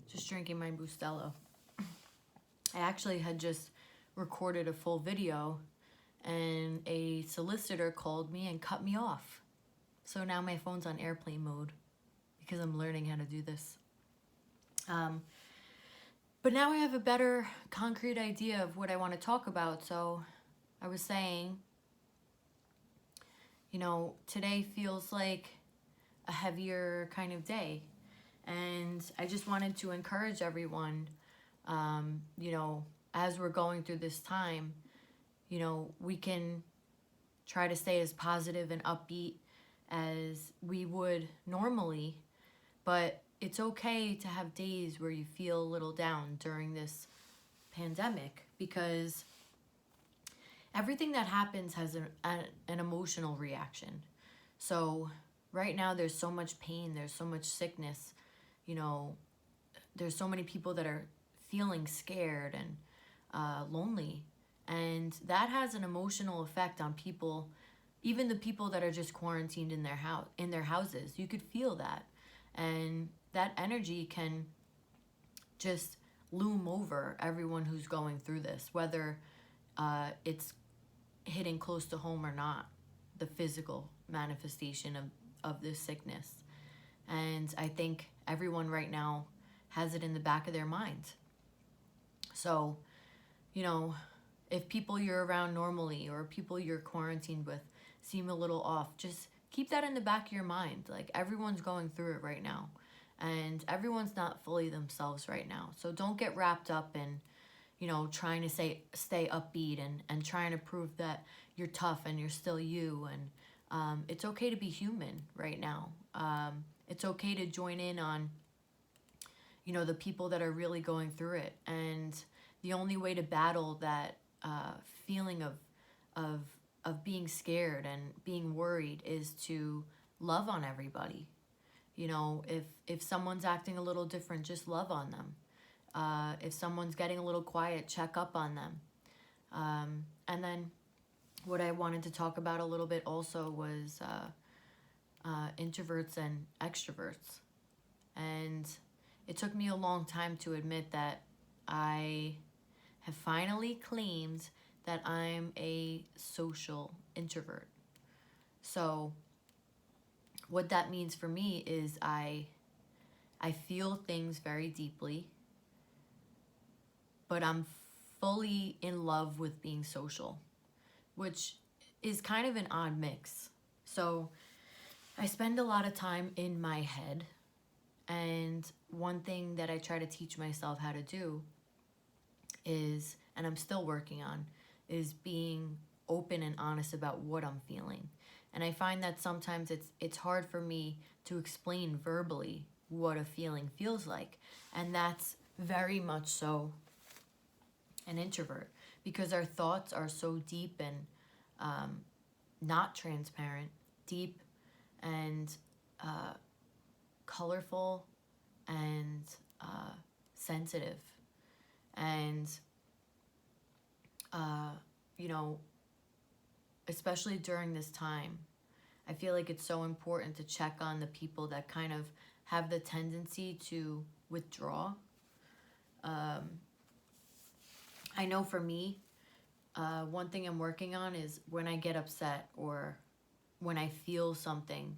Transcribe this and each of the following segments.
Just drinking my Bustelo. I actually had just recorded a full video and a solicitor called me and cut me off. So now my phone's on airplane mode because I'm learning how to do this. But now I have a better concrete idea of what I want to talk about. So I was saying, today feels like a heavier kind of day. And I just wanted to encourage everyone, as we're going through this time, we can try to stay as positive and upbeat as we would normally, but it's okay to have days where you feel a little down during this pandemic, because everything that happens has an emotional reaction. So right now there's so much pain, there's so much sickness, there's so many people that are feeling scared and lonely, and that has an emotional effect on people, even the people that are just quarantined in their houses. You could feel that, and that energy can just loom over everyone who's going through this, whether it's hitting close to home or not, the physical manifestation of this sickness. And I think everyone right now has it in the back of their mind. So, if people you're around normally or people you're quarantined with seem a little off, just keep that in the back of your mind. Like, everyone's going through it right now, and everyone's not fully themselves right now. So don't get wrapped up in, trying to stay upbeat and trying to prove that you're tough and you're still you. And it's okay to be human right now. It's okay to join in on, the people that are really going through it. And the only way to battle that feeling of being scared and being worried is to love on everybody. If someone's acting a little different, just love on them. If someone's getting a little quiet, check up on them. And then what I wanted to talk about a little bit also was introverts and extroverts. And it took me a long time to admit that I have finally claimed that I'm a social introvert. So what that means for me is I feel things very deeply, but I'm fully in love with being social, which is kind of an odd mix. So I spend a lot of time in my head, and one thing that I try to teach myself how to do is, and I'm still working on, is being open and honest about what I'm feeling. And I find that sometimes it's hard for me to explain verbally what a feeling feels like. And that's very much so an introvert, because our thoughts are so deep and not transparent, deep and colorful and sensitive. And, especially during this time, I feel like it's so important to check on the people that kind of have the tendency to withdraw. I know for me, one thing I'm working on is when I get upset or when I feel something,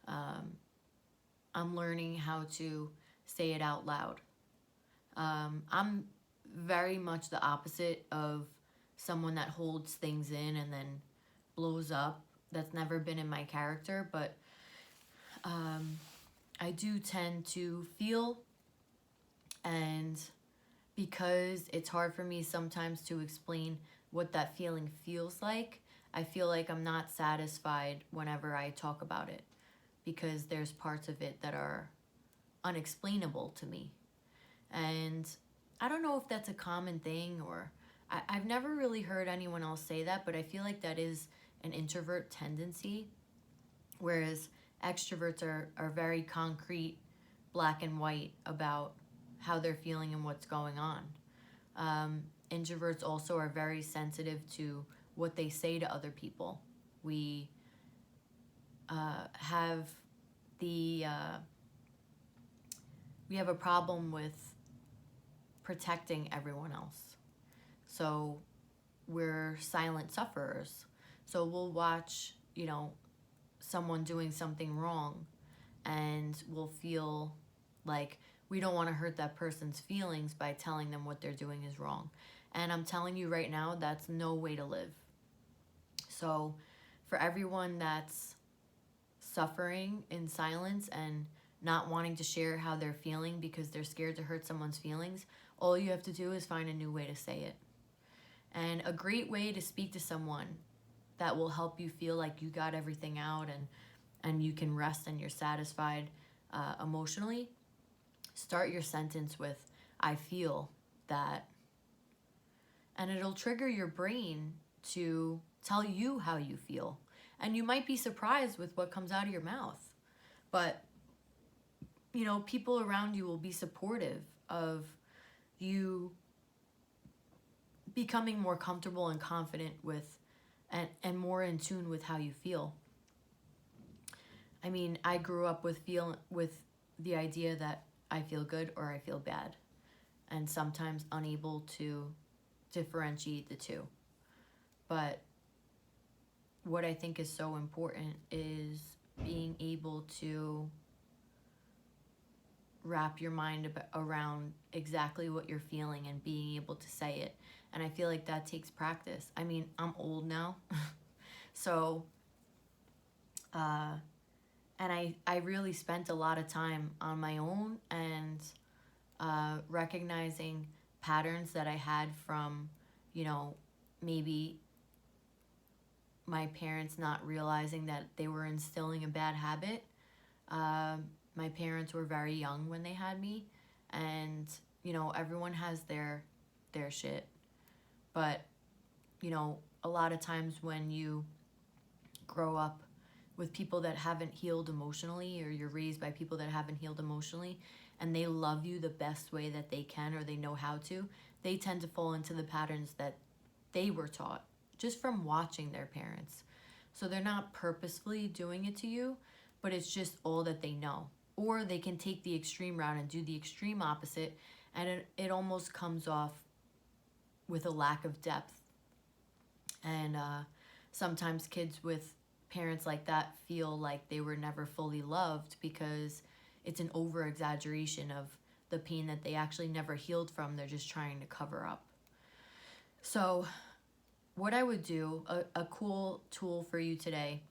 I'm learning how to say it out loud. I'm very much the opposite of someone that holds things in and then blows up. That's never been in my character, but I do tend to feel, and because it's hard for me sometimes to explain what that feeling feels like, I feel like I'm not satisfied whenever I talk about it, because there's parts of it that are unexplainable to me. And I don't know if that's a common thing, or I've never really heard anyone else say that, but I feel like that is an introvert tendency, whereas extroverts are very concrete, black and white about how they're feeling and what's going on. Introverts also are very sensitive to what they say to other people. We have the we have a problem with protecting everyone else. So we're silent sufferers. So we'll watch, someone doing something wrong, and we'll feel like we don't want to hurt that person's feelings by telling them what they're doing is wrong. And I'm telling you right now, that's no way to live. So for everyone that's suffering in silence and not wanting to share how they're feeling because they're scared to hurt someone's feelings, all you have to do is find a new way to say it. And a great way to speak to someone that will help you feel like you got everything out, and you can rest and you're satisfied emotionally, start your sentence with, I feel that. And it'll trigger your brain to tell you how you feel. And you might be surprised with what comes out of your mouth. But, people around you will be supportive of you becoming more comfortable and confident with and more in tune with how you feel. I mean, I grew up with the idea that I feel good or I feel bad, and sometimes unable to differentiate the two. But what I think is so important is being able to wrap your mind around exactly what you're feeling and being able to say it. And I feel like that takes practice. I mean, I'm old now. So, and I really spent a lot of time on my own and recognizing patterns that I had from, maybe my parents not realizing that they were instilling a bad habit. My parents were very young when they had me, and everyone has their shit. But a lot of times when you grow up with people that haven't healed emotionally, or you're raised by people that haven't healed emotionally, and they love you the best way that they can or they know how to, they tend to fall into the patterns that they were taught just from watching their parents. So they're not purposefully doing it to you, but it's just all that they know. Or they can take the extreme route and do the extreme opposite, and it almost comes off with a lack of depth. And sometimes kids with parents like that feel like they were never fully loved because it's an over exaggeration of the pain that they actually never healed from. They're just trying to cover up. So what I would do, a cool tool for you today,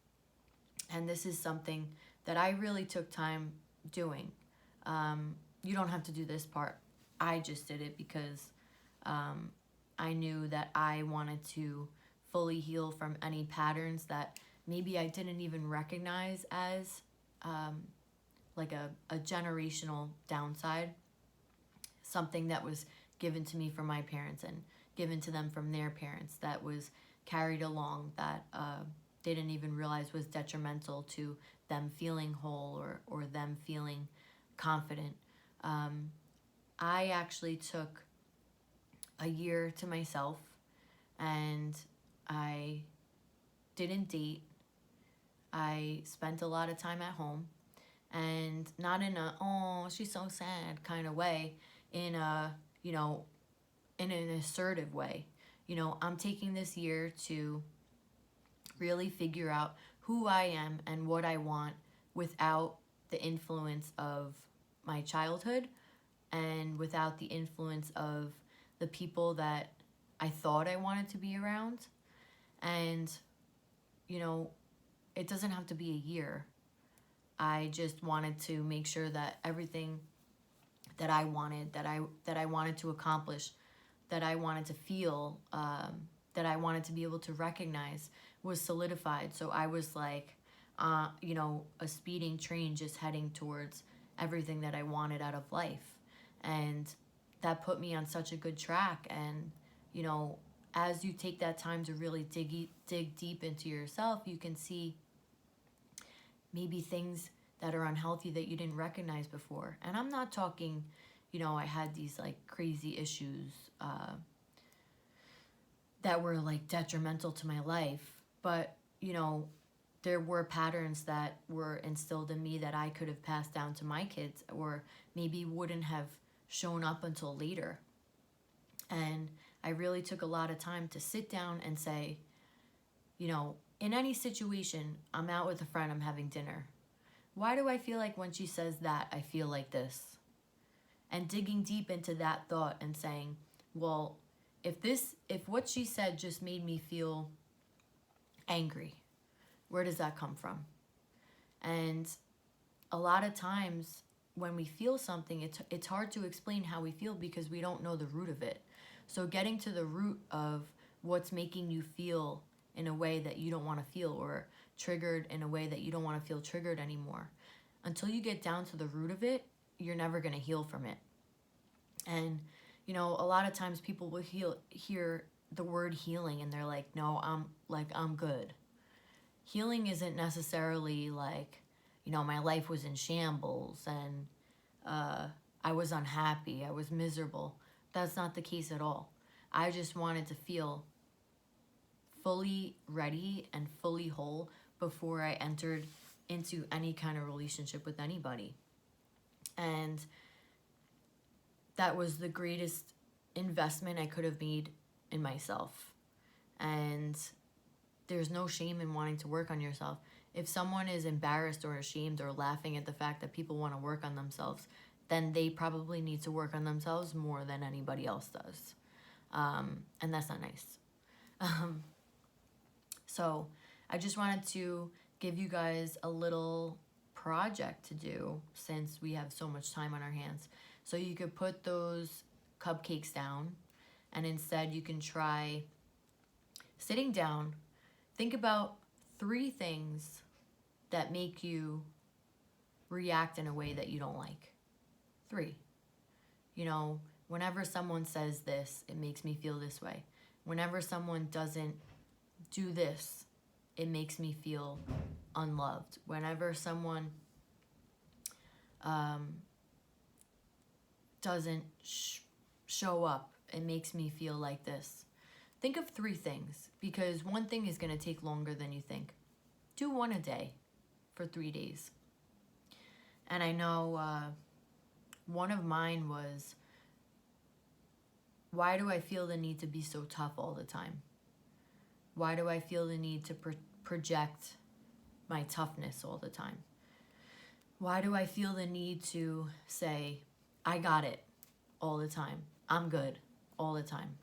and this is something that I really took time doing. You don't have to do this part. I just did it because I knew that I wanted to fully heal from any patterns that maybe I didn't even recognize as like a generational downside, something that was given to me from my parents and given to them from their parents that was carried along, that they didn't even realize was detrimental to them feeling whole or them feeling confident. I actually took a year to myself, and I didn't date. I spent a lot of time at home, and not in a, oh, she's so sad kind of way, in a, in an assertive way. I'm taking this year to really figure out who I am and what I want without the influence of my childhood and without the influence of the people that I thought I wanted to be around. And, it doesn't have to be a year. I just wanted to make sure that everything that I wanted, that I wanted to accomplish, that I wanted to feel, that I wanted to be able to recognize was solidified. So I was like, a speeding train just heading towards everything that I wanted out of life. And that put me on such a good track. And, as you take that time to really dig deep into yourself, you can see maybe things that are unhealthy that you didn't recognize before. And I'm not talking, I had these like crazy issues that were like detrimental to my life. But, there were patterns that were instilled in me that I could have passed down to my kids, or maybe wouldn't have shown up until later. And I really took a lot of time to sit down and say, in any situation, I'm out with a friend, I'm having dinner. Why do I feel like when she says that, I feel like this? And digging deep into that thought and saying, well, if what she said just made me feel angry, where does that come from? And a lot of times when we feel something, it's hard to explain how we feel because we don't know the root of it. So getting to the root of what's making you feel in a way that you don't want to feel, or triggered in a way that you don't want to feel triggered anymore. Until you get down to the root of it, you're never going to heal from it. And, a lot of times people will hear the word healing and they're like, no, I'm good. Healing isn't necessarily like, my life was in shambles and I was unhappy, I was miserable. That's not the case at all. I just wanted to feel fully ready and fully whole before I entered into any kind of relationship with anybody. And that was the greatest investment I could have made in myself. And there's no shame in wanting to work on yourself. If someone is embarrassed or ashamed or laughing at the fact that people want to work on themselves, then they probably need to work on themselves more than anybody else does. And that's not nice. So I just wanted to give you guys a little project to do since we have so much time on our hands. So you could put those cupcakes down, and instead you can try sitting down. Think about 3 things that make you react in a way that you don't like. 3. Whenever someone says this, it makes me feel this way. Whenever someone doesn't do this, it makes me feel unloved. Whenever someone doesn't show up, it makes me feel like this. Think of 3 things, because one thing is going to take longer than you think. Do 1 a day for 3 days. And I know one of mine was, why do I feel the need to be so tough all the time? Why do I feel the need to project my toughness all the time? Why do I feel the need to say, I got it all the time? I'm good all the time.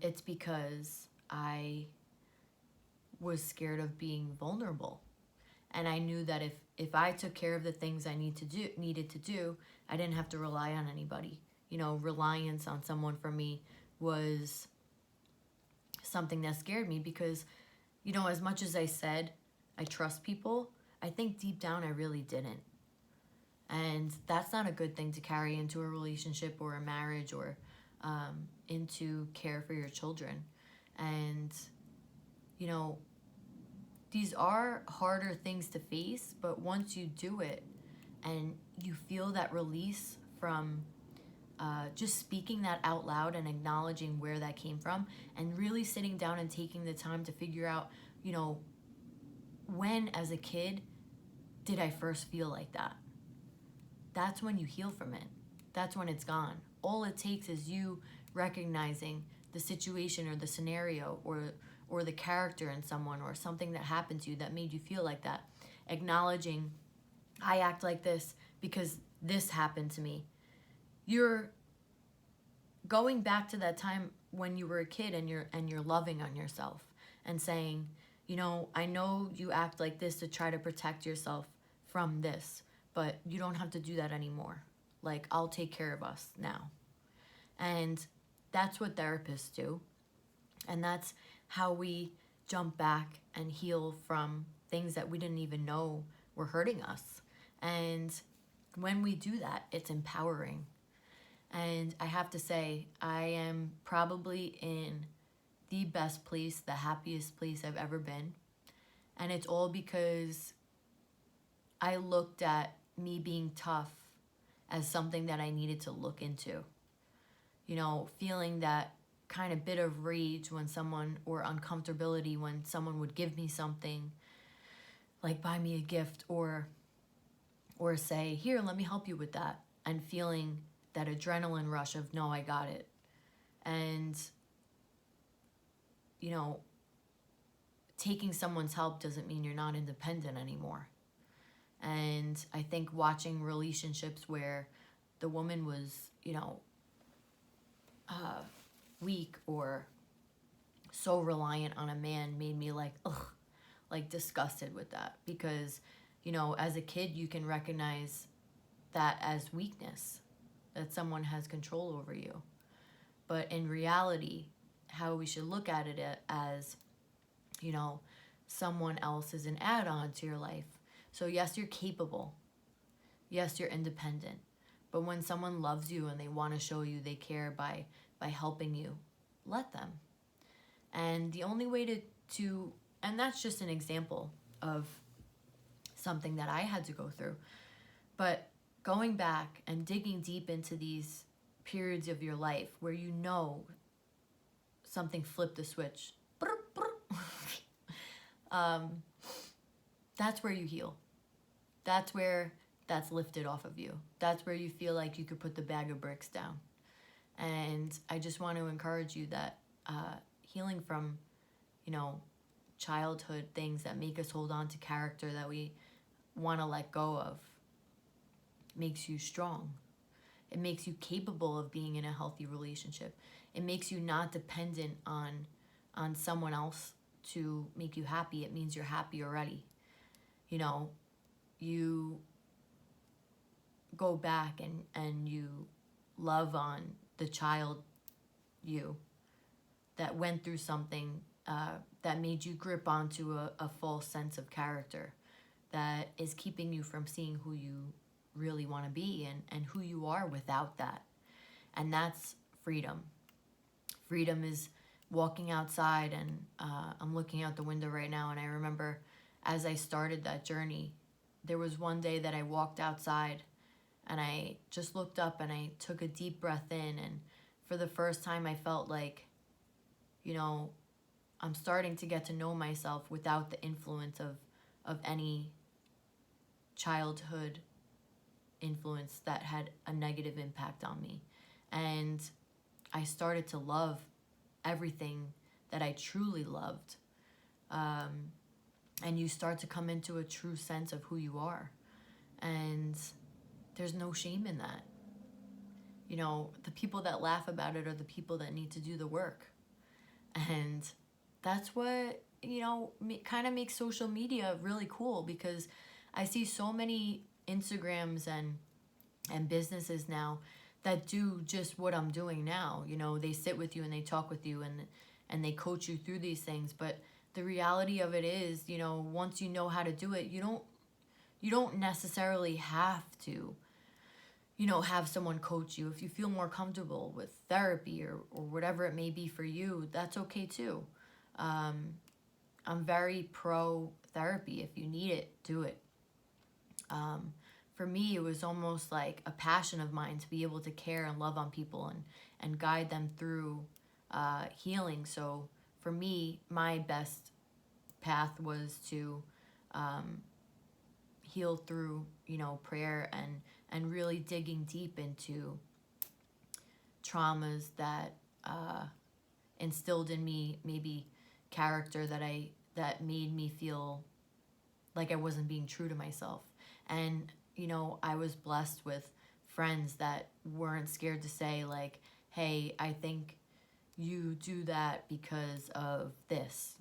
It's because I was scared of being vulnerable. And I knew that if I took care of the things I needed to do, I didn't have to rely on anybody. Reliance on someone for me was something that scared me because, as much as I said I trust people, I think deep down I really didn't. And that's not a good thing to carry into a relationship or a marriage or into care for your children. And, these are harder things to face, but once you do it and you feel that release from just speaking that out loud and acknowledging where that came from, and really sitting down and taking the time to figure out, when as a kid did I first feel like that? That's when you heal from it. That's when it's gone. All it takes is you recognizing the situation or the scenario or the character in someone or something that happened to you that made you feel like that. Acknowledging, I act like this because this happened to me. You're going back to that time when you were a kid and you're loving on yourself and saying, I know you act like this to try to protect yourself from this, but you don't have to do that anymore. Like, I'll take care of us now. And that's what therapists do. And that's how we jump back and heal from things that we didn't even know were hurting us. And when we do that, it's empowering. And I have to say, I am probably in the best place, the happiest place I've ever been. And it's all because I looked at me being tough as something that I needed to look into. Feeling that kind of bit of rage when someone, or uncomfortability when someone would give me something like buy me a gift or say, here, let me help you with that, and feeling that adrenaline rush of, no, I got it. And, you know, taking someone's help doesn't mean you're not independent anymore. And I think watching relationships where the woman was, weak or so reliant on a man made me like, ugh, like disgusted with that. Because, as a kid, you can recognize that as weakness, that someone has control over you. But in reality, how we should look at it as, someone else is an add-on to your life. So yes, you're capable. Yes, you're independent. But when someone loves you and they want to show you they care by helping you, let them. And the only way to and that's just an example of something that I had to go through. But going back and digging deep into these periods of your life where something flipped the switch, that's where you heal. That's where that's lifted off of you. That's where you feel like you could put the bag of bricks down. And I just want to encourage you that healing from, childhood things that make us hold on to character that we want to let go of makes you strong. It makes you capable of being in a healthy relationship. It makes you not dependent on someone else to make you happy. It means you're happy already. You go back and you love on the child you that went through something that made you grip onto a false sense of character that is keeping you from seeing who you really want to be and who you are without that. And that's freedom. Freedom is walking outside, and I'm looking out the window right now, and I remember as I started that journey, there was one day that I walked outside and I just looked up and I took a deep breath in, and for the first time I felt like, I'm starting to get to know myself without the influence of any childhood influence that had a negative impact on me. And I started to love everything that I truly loved. And you start to come into a true sense of who you are. And there's no shame in that. The people that laugh about it are the people that need to do the work. And that's what, kind of makes social media really cool, because I see so many Instagrams and businesses now that do just what I'm doing now. They sit with you and they talk with you and they coach you through these things. But the reality of it is, once you know how to do it, you don't necessarily have to, have someone coach you. If you feel more comfortable with therapy or whatever it may be for you, that's okay too. I'm very pro therapy. If you need it, do it. For me, it was almost like a passion of mine to be able to care and love on people and guide them through healing. So for me, my best path was to heal through, prayer and really digging deep into traumas that instilled in me maybe character that made me feel like I wasn't being true to myself. And I was blessed with friends that weren't scared to say, like, hey, I think you do that because of this.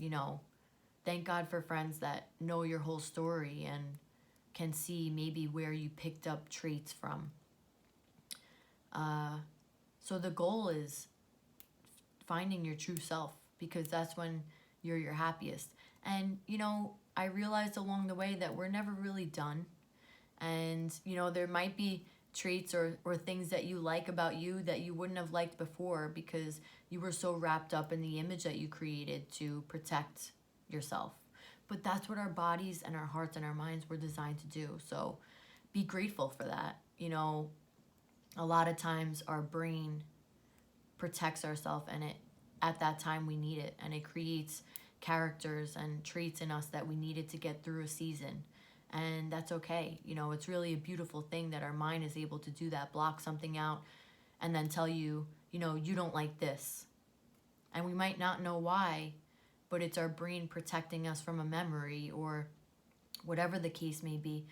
Thank God for friends that know your whole story and can see maybe where you picked up traits from. So the goal is finding your true self, because that's when you're your happiest. And, I realized along the way that we're never really done. And, there might be traits or things that you like about you that you wouldn't have liked before because you were so wrapped up in the image that you created to protect yourself. But that's what our bodies and our hearts and our minds were designed to do. So be grateful for that. A lot of times our brain protects ourselves, and at that time we need it, and it creates characters and traits in us that we needed to get through a season. And that's okay. You know, it's really a beautiful thing that our mind is able to do that, block something out, and then tell you, you know, you don't like this. And we might not know why, but it's our brain protecting us from a memory or whatever the case may be.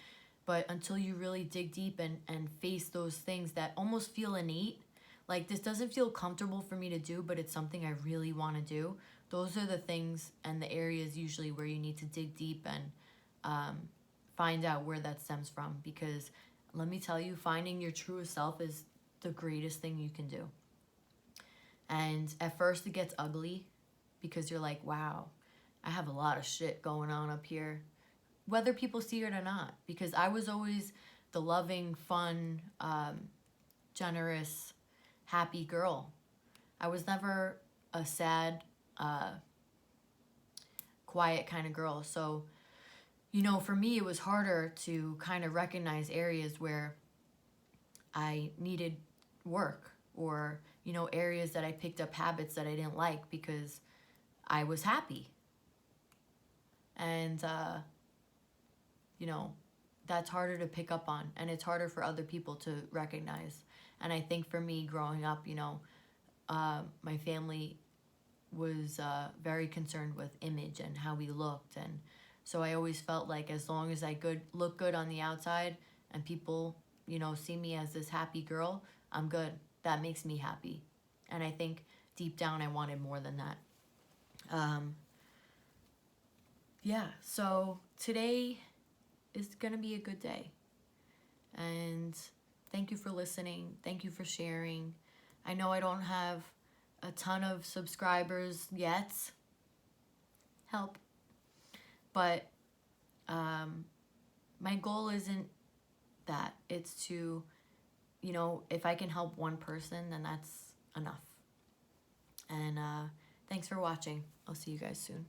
But until you really dig deep and face those things that almost feel innate, like this doesn't feel comfortable for me to do, but it's something I really want to do. Those are the things and the areas usually where you need to dig deep and find out where that stems from. Because let me tell you, finding your truest self is the greatest thing you can do. And at first it gets ugly because you're like, wow, I have a lot of shit going on up here, whether people see it or not. Because I was always the loving, fun, generous, happy girl. I was never a sad, quiet kind of girl. So, you know, for me, it was harder to kind of recognize areas where I needed work, or, you know, areas that I picked up habits that I didn't like because I was happy. And, you know, that's harder to pick up on, and it's harder for other people to recognize. And I think for me growing up, you know, my family was very concerned with image and how we looked. And so I always felt like as long as I look good on the outside and people, you know, see me as this happy girl, I'm good. That makes me happy. And I think deep down I wanted more than that. Yeah, so today is going to be a good day. And thank you for listening. Thank you for sharing. I know I don't have a ton of subscribers yet. Help. But my goal isn't that. It's to, you know, if I can help one person, then that's enough. And thanks for watching. I'll see you guys soon.